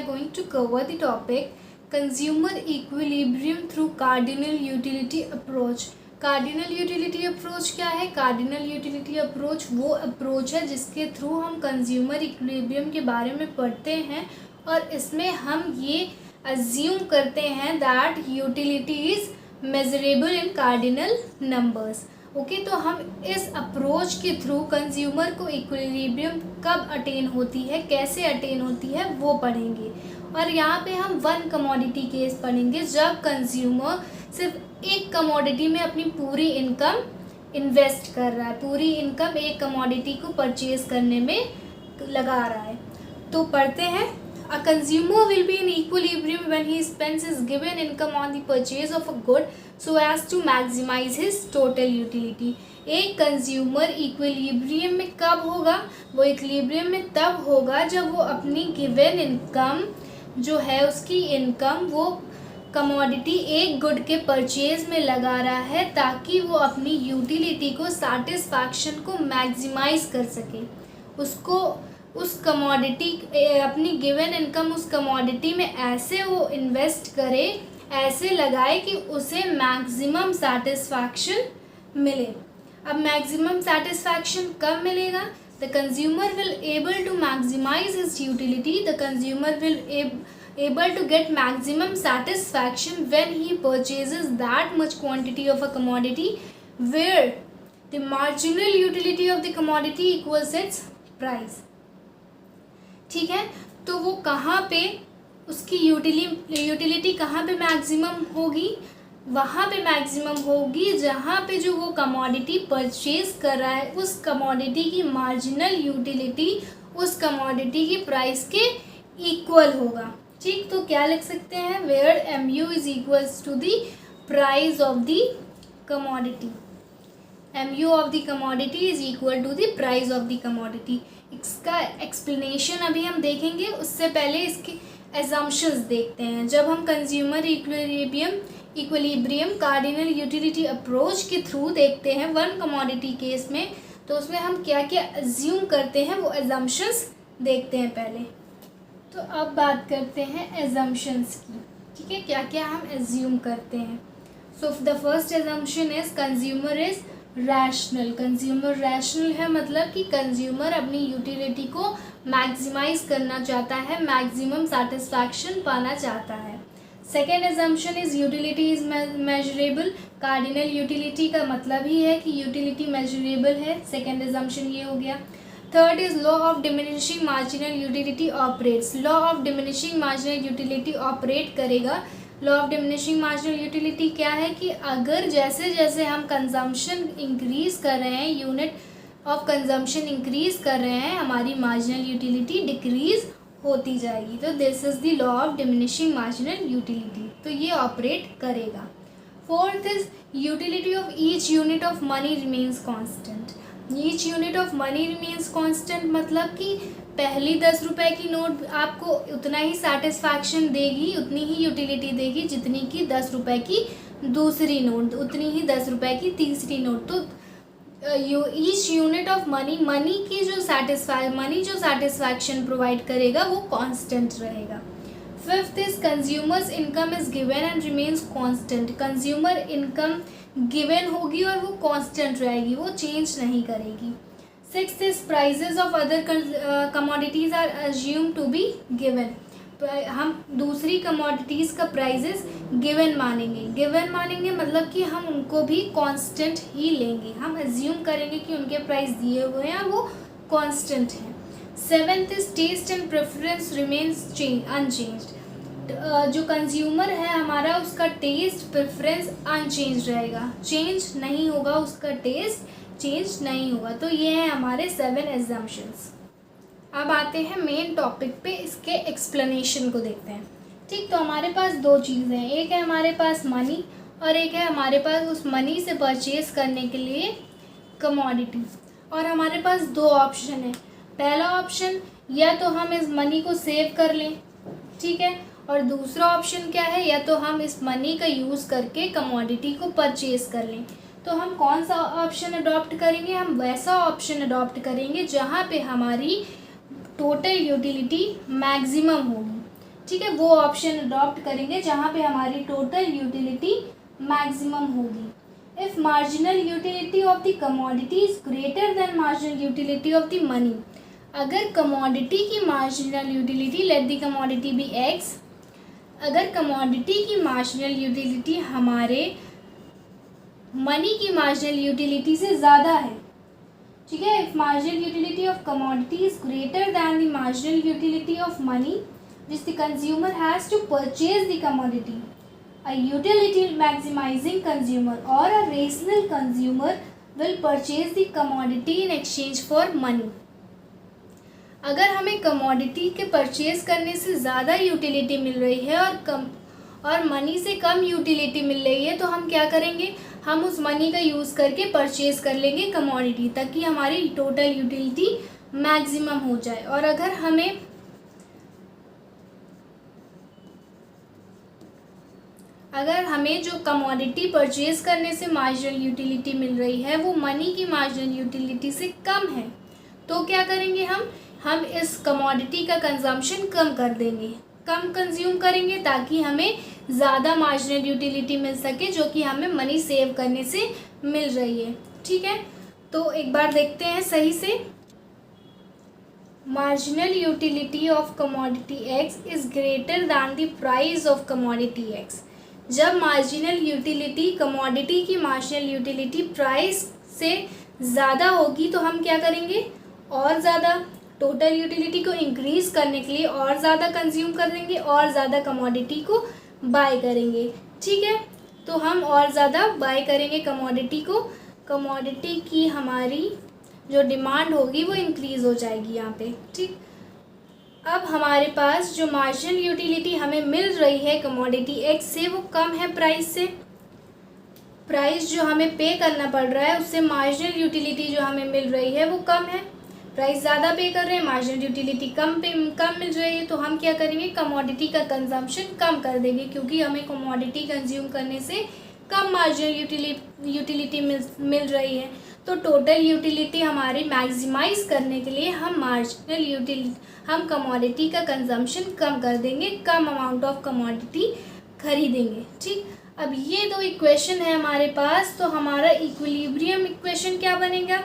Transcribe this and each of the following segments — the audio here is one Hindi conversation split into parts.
are going to cover the topic consumer equilibrium through cardinal utility approach. Cardinal utility approach क्या है? कार्डिनल यूटिलिटी अप्रोच वो अप्रोच है जिसके थ्रू हम कंज्यूमर इक्विलिब्रियम के बारे में पढ़ते हैं और इसमें हम ये अज्यूम करते हैं that utility is measurable in cardinal numbers. Okay, तो हम इस अप्रोच के थ्रू कंज्यूमर को इक्विलिब्रियम कब अटेन होती है, कैसे अटेन होती है, वो पढ़ेंगे. और यहाँ पे हम वन कमोडिटी केस पढ़ेंगे जब कंज्यूमर सिर्फ एक कमोडिटी में अपनी पूरी इनकम इन्वेस्ट कर रहा है, पूरी इनकम एक कमोडिटी को परचेज करने में लगा रहा है. तो पढ़ते हैं. A consumer will be in equilibrium when he spends his given income on the purchase of a good so as to maximize his total utility. एक कंज्यूमर इक्विलिब्रियम में कब होगा? वो इक्विलिब्रियम में तब होगा जब वो अपनी गिवन इनकम जो है, उसकी इनकम वो कमोडिटी एक गुड के परचेज में लगा रहा है ताकि वो अपनी यूटिलिटी को सेटिस्फैक्शन को मैक्सिमाइज कर सके. उसको उस कमोडिटी अपनी गिवन इनकम उस कमोडिटी में ऐसे वो इन्वेस्ट करे, ऐसे लगाए कि उसे मैक्सिमम सेटिस्फैक्शन मिले. अब मैक्सिमम सेटिस्फैक्शन कब मिलेगा? The consumer will able to maximise his utility. The consumer will able to get maximum satisfaction when he purchases that much quantity of a commodity where the marginal utility of the commodity equals its price. ठीक है, तो वो कहाँ पे उसकी यूटिलिटी कहाँ पे मैक्सिमम होगी? वहाँ पे मैक्सिमम होगी जहाँ पे जो वो कमोडिटी परचेज कर रहा है उस कमोडिटी की मार्जिनल यूटिलिटी उस कमोडिटी की प्राइस के इक्वल होगा. ठीक, तो क्या लिख सकते हैं? Where M U is equals to the price of the commodity. M U of the commodity is equal to the price of the commodity. इसका एक्सप्लेनेशन अभी हम देखेंगे, उससे पहले इसके एजम्पशंस देखते हैं. जब हम consumer equilibrium cardinal utility approach के थ्रू देखते हैं वन कमोडिटी केस में, तो उसमें हम क्या क्या अज्यूम करते हैं वो एजम्पशंस देखते हैं पहले. तो अब बात करते हैं एजम्पशंस की. ठीक है, क्या क्या हम एज्यूम करते हैं. So the first assumption is consumer is rational. Consumer rational है, मतलब कि कंज्यूमर अपनी यूटिलिटी को मैक्सिमाइज करना चाहता है, मैक्सिमम सेटिस्फैक्शन पाना चाहता है. Second assumption is utility is measurable. Cardinal utility का मतलब ही है कि यूटिलिटी मेजरेबल है. सेकेंड एजम्पशन ये हो गया. Third is law of diminishing marginal utility operates. Law of diminishing marginal utility operate करेगा. Law of diminishing marginal utility क्या है कि अगर जैसे जैसे हम कंजम्पशन इंक्रीज कर रहे हैं, यूनिट ऑफ कंजम्पशन इंक्रीज कर रहे हैं, हमारी मार्जिनल यूटिलिटी डिक्रीज होती जाएगी. तो this is the law of diminishing marginal utility. तो ये ऑपरेट करेगा. Fourth is utility of each unit of money remains constant. Each unit of money remains constant मतलब कि पहली 10 रुपए की नोट आपको उतना ही सेटिस्फैक्शन देगी, उतनी ही यूटिलिटी देगी जितनी कि 10 रुपए की दूसरी नोट, उतनी ही 10 रुपए की तीसरी नोट. तो ईच यूनिट ऑफ मनी की जो सेटिस्फैक्शन प्रोवाइड करेगा वो कांस्टेंट रहेगा. Fifth is consumer's income is given and remains constant. Consumer income given होगी और वो कांस्टेंट रहेगी, वो चेंज नहीं करेगी. Sixth is prices of other commodities are assume to be given. हम दूसरी कमोडिटीज़ का प्राइजेस गिवन मानेंगे मतलब कि हम उनको भी कांस्टेंट ही लेंगे. हम अज्यूम करेंगे कि उनके प्राइस दिए हुए हैं, वो कांस्टेंट हैं. Seventh is taste and preference remains unchanged. जो कंज्यूमर है हमारा, उसका टेस्ट प्रेफरेंस अनचेंज रहेगा, चेंज नहीं होगा, उसका टेस्ट चेंज नहीं होगा. तो ये है हमारे 7 एग्जाम्पशंस. अब आते हैं मेन टॉपिक पे, इसके एक्सप्लेनेशन को देखते हैं. ठीक, तो हमारे पास दो चीज़ें हैं. एक है हमारे पास मनी और एक है हमारे पास उस मनी से परचेज करने के लिए कमोडिटी. और हमारे पास दो ऑप्शन है. पहला ऑप्शन, या तो हम इस मनी को सेव कर लें, ठीक है, और दूसरा ऑप्शन क्या है, या तो हम इस मनी का यूज़ करके कमोडिटी को परचेज कर लें. तो हम कौन सा ऑप्शन अडॉप्ट करेंगे? हम वैसा ऑप्शन अडॉप्ट करेंगे जहाँ पे हमारी टोटल यूटिलिटी मैक्सिमम होगी. ठीक है, वो ऑप्शन अडॉप्ट करेंगे जहाँ पे हमारी टोटल यूटिलिटी मैक्सिमम होगी। If marginal utility of the commodity is greater than marginal utility of the money, अगर कमोडिटी की marginal utility, let the commodity be x, अगर कमोडिटी की मार्जिनल यूटिलिटी हमारे मनी की मार्जिनल यूटिलिटी से ज़्यादा है, ठीक है, if marginal utility of commodity is greater than the marginal utility of money which the consumer has to purchase the commodity, a utility maximizing consumer or a rational consumer will purchase the commodity in exchange for money। अगर हमें कमोडिटी के परचेज करने से ज़्यादा यूटिलिटी मिल रही है और मनी से कम यूटिलिटी मिल रही है, तो हम क्या करेंगे, हम उस मनी का यूज़ करके परचेज कर लेंगे कमोडिटी, ताकि हमारी टोटल यूटिलिटी मैक्सिमम हो जाए। और अगर हमें जो कमोडिटी परचेज करने से मार्जिनल यूटिलिटी मिल रही है वो मनी की मार्जिनल यूटिलिटी से कम है, तो क्या करेंगे, हम इस कमोडिटी का कंजम्पशन कम कर देंगे, कम कंज्यूम करेंगे, ताकि हमें ज़्यादा मार्जिनल यूटिलिटी मिल सके जो कि हमें मनी सेव करने से मिल रही है। ठीक है, तो एक बार देखते हैं सही से। Marginal utility of commodity x is greater than the price of commodity x. जब मार्जिनल यूटिलिटी कमोडिटी की मार्जिनल यूटिलिटी प्राइस से ज़्यादा होगी तो हम क्या करेंगे, और ज़्यादा टोटल यूटिलिटी को इंक्रीज़ करने के लिए और ज़्यादा कंज्यूम करेंगे और ज़्यादा कमोडिटी को बाय करेंगे। ठीक है, तो हम और ज़्यादा बाय करेंगे कमोडिटी को, कमोडिटी की हमारी जो डिमांड होगी वो इंक्रीज़ हो जाएगी यहाँ पे। ठीक, अब हमारे पास जो मार्जिनल यूटिलिटी हमें मिल रही है कमोडिटी एक्स से वो कम है प्राइस से, प्राइस जो हमें पे करना पड़ रहा है उससे मार्जिनल यूटिलिटी जो हमें मिल रही है वो कम है। प्राइस ज़्यादा पे कर रहे हैं, मार्जिनल यूटिलिटी कम मिल रही है, तो हम क्या करेंगे, कमोडिटी का कंजम्पशन कम कर देंगे, क्योंकि हमें कमोडिटी कंज्यूम करने से कम मार्जिनल यूटिलिटी मिल रही है। तो टोटल यूटिलिटी हमारी मैक्सिमाइज करने के लिए हम कमोडिटी का कंजम्पशन कम कर देंगे, कम अमाउंट ऑफ कमोडिटी खरीदेंगे। ठीक, अब ये दो इक्वेशन है हमारे पास, तो हमारा इक्विलिब्रियम इक्वेशन क्या बनेगा,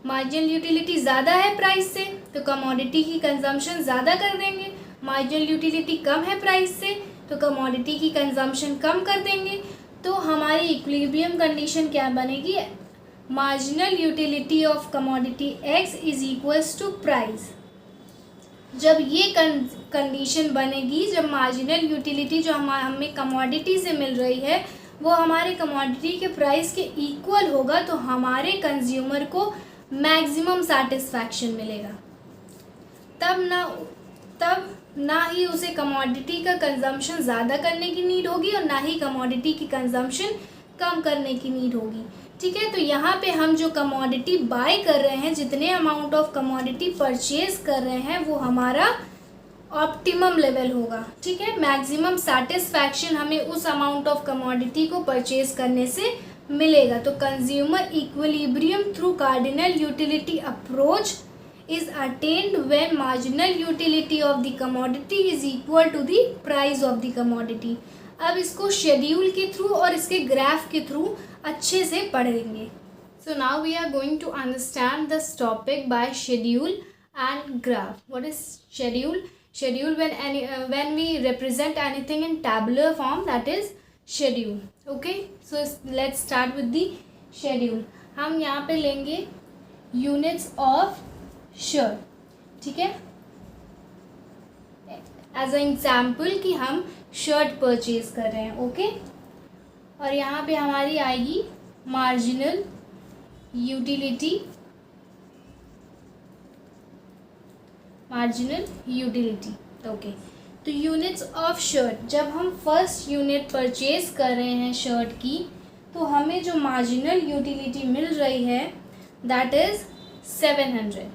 मार्जिनल यूटिलिटी ज़्यादा है प्राइस से तो कमोडिटी की कंजम्पशन ज़्यादा कर देंगे, मार्जिनल यूटिलिटी कम है प्राइस से तो कमोडिटी की कंजम्पशन कम कर देंगे। तो हमारी इक्विलिब्रियम कंडीशन क्या बनेगी, marginal utility of commodity x is equals to price. जब ये कंडीशन बनेगी, जब मार्जिनल यूटिलिटी जो हमें कमोडिटी से मिल रही है वो हमारे कमोडिटी के प्राइस के इक्वल होगा, तो हमारे कंज्यूमर को मैक्सिमम सेटिस्फैक्शन मिलेगा। तब ना ही उसे कमोडिटी का कंजम्पशन ज़्यादा करने की नीड होगी और ना ही कमोडिटी की कंजम्पशन कम करने की नीड होगी। ठीक है, तो यहाँ पे हम जो कमोडिटी बाय कर रहे हैं, जितने अमाउंट ऑफ कमोडिटी परचेज कर रहे हैं वो हमारा ऑप्टिमम लेवल होगा। ठीक है, मैक्सिमम सेटिस्फैक्शन हमें उस अमाउंट ऑफ कमोडिटी को परचेज करने से मिलेगा। तो consumer equilibrium through cardinal utility approach is attained when marginal utility of the commodity is equal to the price of the commodity। अब इसको शेड्यूल के थ्रू और इसके ग्राफ के थ्रू अच्छे से पढ़ेंगे। So now we are going to understand this topic by schedule and graph. What is schedule? Schedule when we represent anything in tabular form, that is schedule. Okay, so let's start with the schedule। हम यहाँ पे लेंगे units of शर्ट। ठीक है, एज अ एग्जाम्पल कि हम शर्ट परचेज कर रहे हैं। ओके, और यहाँ पे हमारी आएगी मार्जिनल यूटिलिटी, ओके। तो यूनिट्स ऑफ शर्ट, जब हम फर्स्ट यूनिट परचेज कर रहे हैं शर्ट की, तो हमें जो मार्जिनल यूटिलिटी मिल रही है दैट इज़ 700।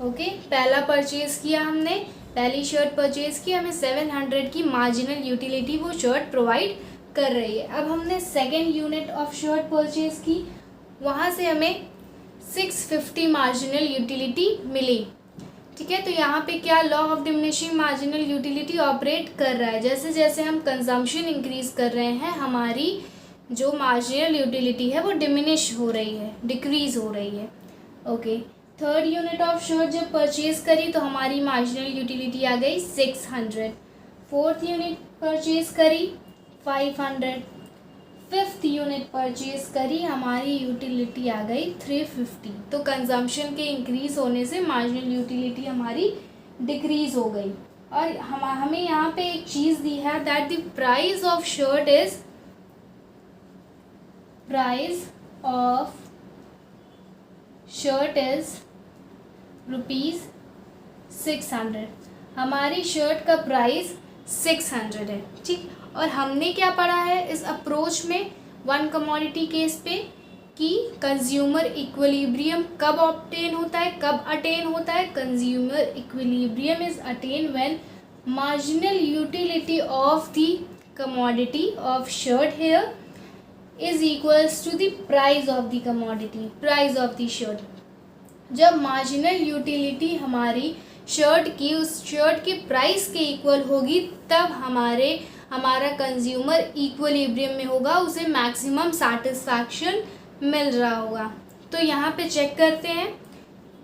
ओके, पहला परचेज़ किया हमने, पहली शर्ट परचेज़ की, हमें 700 की मार्जिनल यूटिलिटी वो शर्ट प्रोवाइड कर रही है। अब हमने second unit of shirt purchase की, वहाँ से हमें 650 मार्जिनल यूटिलिटी मिली। ठीक है। तो यहाँ पे क्या law of diminishing marginal utility operate कर रहा है, जैसे जैसे हम कंजम्पशन इंक्रीज कर रहे हैं हमारी जो मार्जिनल यूटिलिटी है वो डिमिनिश हो रही है, डिक्रीज हो रही है। Okay, third unit of shirt जब परचेज करी तो हमारी मार्जिनल यूटिलिटी आ गई 600। फोर्थ यूनिट परचेज करी 500। फिफ्थ यूनिट परचेज करी हमारी यूटिलिटी आ गई 350। तो कंजम्पशन के इंक्रीज होने से मार्जिनल यूटिलिटी हमारी डिक्रीज हो गई। और हमें यहाँ पे एक चीज़ दी है that the price of shirt is ₹600। हमारी शर्ट का प्राइस 600 है, ठीक। और हमने क्या पढ़ा है इस अप्रोच में वन कमोडिटी केस पे कि कंज्यूमर इक्विलिब्रियम कब ऑब्टेन होता है, कब अटेन होता है। Consumer equilibrium is attain when marginal utility of the commodity of shirt here is equals to the price of the commodity, price of the shirt. जब मार्जिनल यूटिलिटी हमारी शर्ट की उस शर्ट के प्राइस के इक्वल होगी तब हमारा कंज्यूमर इक्विलिब्रियम में होगा, उसे मैक्सिमम सेटिस्फैक्शन मिल रहा होगा। तो यहाँ पे चेक करते हैं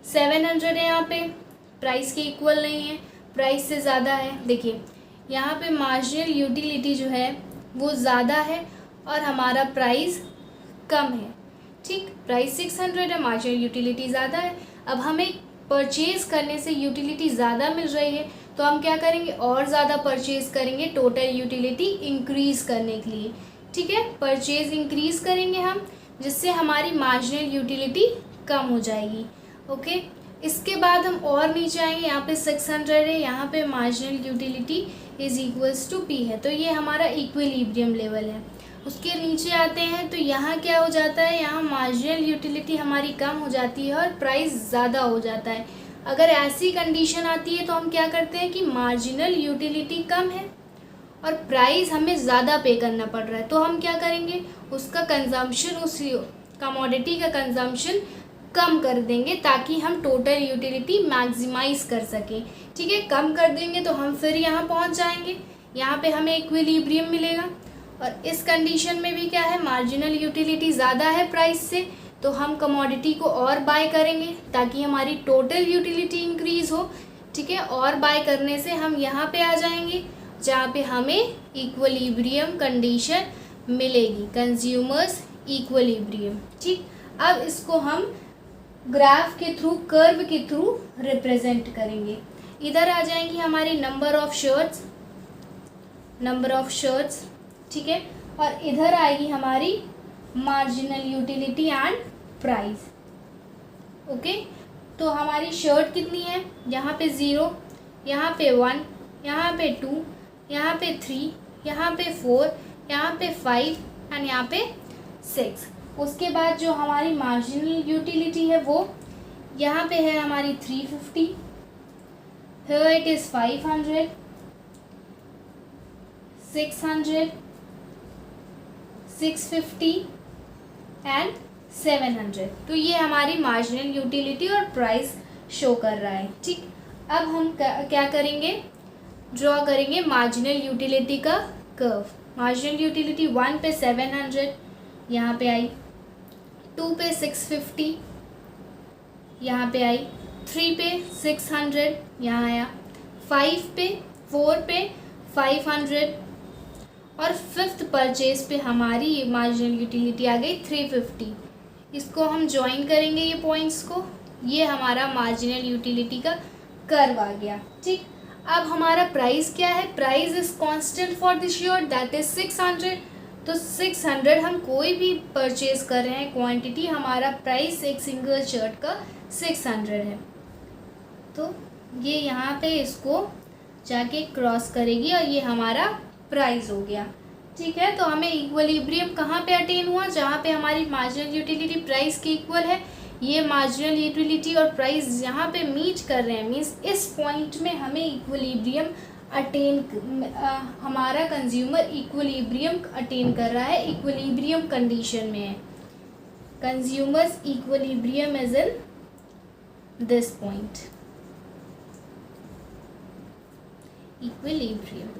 700 है, यहाँ पे प्राइस के इक्वल नहीं है, प्राइस से ज़्यादा है। देखिए यहाँ पे मार्जिनल यूटिलिटी जो है वो ज़्यादा है और हमारा प्राइस कम है, ठीक। प्राइस 600 है, मार्जिनल यूटिलिटी ज़्यादा है। अब हमें परचेज़ करने से यूटिलिटी ज़्यादा मिल रही है तो हम क्या करेंगे और ज़्यादा परचेज़ करेंगे टोटल यूटिलिटी इंक्रीज़ करने के लिए, ठीक है। परचेज़ इंक्रीज़ करेंगे हम, जिससे हमारी मार्जिनल यूटिलिटी कम हो जाएगी। ओके, इसके बाद हम और नीचे आएंगे, यहाँ पे 600 है, यहाँ पे marginal utility is equals to P है, तो ये हमारा इक्विलिब्रियम लेवल है। उसके नीचे आते हैं तो यहाँ क्या हो जाता है, यहाँ मार्जिनल यूटिलिटी हमारी कम हो जाती है और प्राइस ज़्यादा हो जाता है। अगर ऐसी कंडीशन आती है तो हम क्या करते हैं कि मार्जिनल यूटिलिटी कम है और प्राइस हमें ज़्यादा पे करना पड़ रहा है, तो हम क्या करेंगे उसका कंजम्पशन, उस कमोडिटी का कंजम्पशन कम कर देंगे ताकि हम टोटल यूटिलिटी मैक्सिमाइज़ कर सकें, ठीक है। कम कर देंगे तो हम फिर यहाँ पहुँच जाएंगे, यहाँ पे हमें इक्विलिब्रियम मिलेगा। और इस कंडीशन में भी क्या है, मार्जिनल यूटिलिटी ज़्यादा है प्राइस से, तो हम कमोडिटी को और बाय करेंगे ताकि हमारी टोटल यूटिलिटी इंक्रीज़ हो, ठीक है। और बाय करने से हम यहाँ पे आ जाएंगे जहाँ पे हमें इक्विलिब्रियम कंडीशन मिलेगी, कंज्यूमर्स इक्विलिब्रियम, ठीक। अब इसको हम ग्राफ के थ्रू, कर्व के थ्रू रिप्रेजेंट करेंगे। इधर आ जाएंगी हमारी नंबर ऑफ शर्ट्स, ठीक है। और इधर आएगी हमारी marginal utility and price. Okay, तो हमारी शर्ट कितनी है, यहाँ पे 0, यहाँ पे 1, यहाँ पे 2, यहाँ पे 3, यहाँ पे 4, यहाँ पे 5 एंड यहाँ पे 6। उसके बाद जो हमारी मार्जिनल यूटिलिटी है वो यहाँ पे है हमारी 350, हियर इट इज़ 500, 600, 650 एंड 700। तो ये हमारी मार्जिनल यूटिलिटी और प्राइस शो कर रहा है, ठीक। अब हम क्या करेंगे, ड्रॉ करेंगे मार्जिनल यूटिलिटी का कर्व। मार्जिनल यूटिलिटी 1 पे 700 यहाँ पे आई, 2 पे 650 यहाँ पे आई, 3 पे 600 यहाँ आया, 4 पे 500 और 5th परचेज पे हमारी मार्जिनल यूटिलिटी आ गई 350। इसको हम ज्वाइन करेंगे ये पॉइंट्स को, ये हमारा मार्जिनल यूटिलिटी का कर्व आ गया, ठीक। अब हमारा प्राइस क्या है, price is constant for this shirt that is 600। तो 600 हम कोई भी परचेज कर रहे हैं क्वांटिटी, हमारा प्राइस एक सिंगल शर्ट का 600 है, तो ये यहाँ पे इसको जाके क्रॉस करेगी और ये हमारा प्राइस हो गया, ठीक है। तो हमें इक्विलिब्रियम कहाँ पे अटेन हुआ, जहाँ पे हमारी मार्जिनल यूटिलिटी प्राइस के इक्वल है। ये मार्जिनल यूटिलिटी और प्राइस यहाँ पे मीट कर रहे हैं, मीन्स इस पॉइंट में हमें इक्विलिब्रियम अटेन, हमारा कंज्यूमर इक्विलिब्रियम अटेन कर रहा है, इक्विलिब्रियम कंडीशन में है। Consumers equilibrium is in this point, equilibrium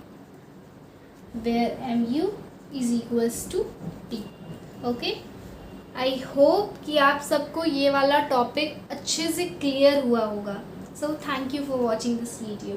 where mu is equals to T. Okay, I hope कि आप सबको ये वाला टॉपिक अच्छे से क्लियर हुआ होगा. So thank you for watching this video.